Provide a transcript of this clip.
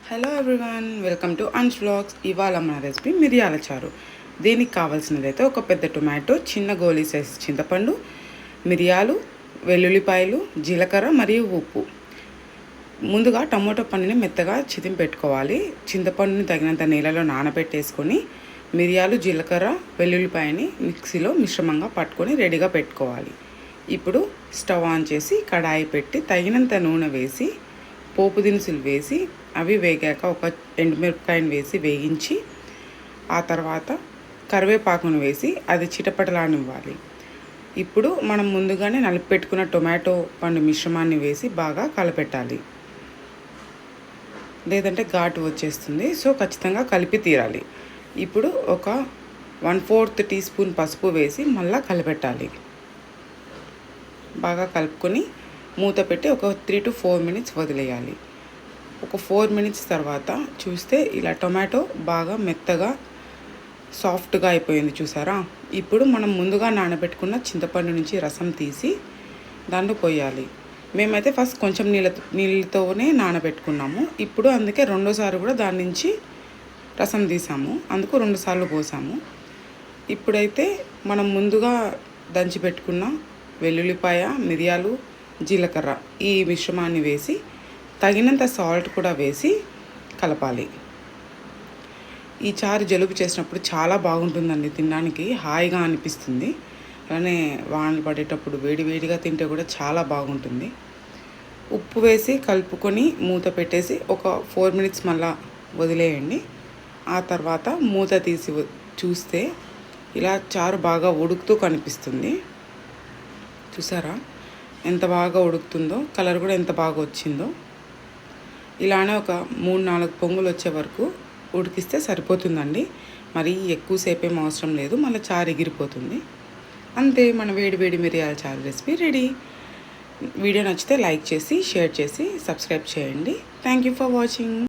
Hello everyone, welcome to అన్స్ vlogs. ఇవాళ మన రెసిపీ మిరియాల చారు. దీనికి కావాల్సినదైతే ఒక పెద్ద టొమాటో, చిన్న గోలీ సైజ్ చింతపండు, మిరియాలు, వెల్లుల్లిపాయలు, జీలకర్ర మరియు ఉప్పు. ముందుగా టమోటో పండుని మెత్తగా చితిం పెట్టుకోవాలి. చింతపండుని తగినంత నీళ్ళలో నానబెట్టేసుకొని మిరియాలు, జీలకర్ర, వెల్లుల్లిపాయని మిక్సీలో మిశ్రమంగా పట్టుకొని రెడీగా పెట్టుకోవాలి. ఇప్పుడు స్టవ్ ఆన్ చేసి కడాయి పెట్టి తగినంత నూనె వేసి పోపు దినుసులు వేసి అవి వేగాక ఒక ఎండుమిరపకాయను వేసి వేయించి ఆ తర్వాత కరివేపాకును వేసి అది చిటపటలానివ్వాలి. ఇప్పుడు మనం ముందుగానే నలిపి పెట్టుకున్న టొమాటో పండు మిశ్రమాన్ని వేసి బాగా కలపెట్టాలి, లేదంటే ఘాటు వచ్చేస్తుంది. సో ఖచ్చితంగా కలిపి తీరాలి. ఇప్పుడు ఒక 1/4 టీ స్పూన్ పసుపు వేసి మళ్ళీ కలిపెట్టాలి. బాగా కలుపుకొని మూత పెట్టి ఒక 3 to 4 minutes వదిలేయాలి. ఒక 4 minutes తర్వాత చూస్తే ఇలా టొమాటో బాగా మెత్తగా సాఫ్ట్గా అయిపోయింది, చూసారా? ఇప్పుడు మనం ముందుగా నానబెట్టుకున్న చింతపండు నుంచి రసం తీసి దాంట్లో పోయాలి. మేమైతే ఫస్ట్ కొంచెం నీళ్ళతోనే నానబెట్టుకున్నాము. ఇప్పుడు అందుకే రెండోసారి కూడా దాని నుంచి రసం తీసాము, అందుకు 2 సార్లు పోసాము. ఇప్పుడైతే మనం ముందుగా దంచి పెట్టుకున్న వెల్లుల్లిపాయ, మిరియాలు, జీలకర్ర ఈ మిశ్రమాన్ని వేసి తగినంత సాల్ట్ కూడా వేసి కలపాలి. ఈ చారు జలుబు చేసినప్పుడు చాలా బాగుంటుందండి, తినడానికి హాయిగా అనిపిస్తుంది. అలానే వానలు పడేటప్పుడు వేడివేడిగా తింటే కూడా చాలా బాగుంటుంది. ఉప్పు వేసి కలుపుకొని మూత పెట్టేసి ఒక 4 minutes మళ్ళా వదిలేయండి. ఆ తర్వాత మూత తీసి చూస్తే ఇలా చారు బాగా ఉడుకుతూ కనిపిస్తుంది. చూసారా ఎంత బాగా ఉడుకుతుందో, కలర్ కూడా ఎంత బాగా వచ్చిందో. ఇలానే ఒక 3-4 పొంగులు వచ్చే వరకు ఉడికిస్తే సరిపోతుందండి. మరి ఎక్కువసేపు ఏం అవసరం లేదు, మళ్ళీ చారు ఎగిరిపోతుంది. అంతే, మన వేడి వేడి మిరియాల చారు రెసిపీ రెడీ. వీడియో నచ్చితే లైక్ చేసి, షేర్ చేసి, సబ్స్క్రైబ్ చేయండి. Thank you for watching.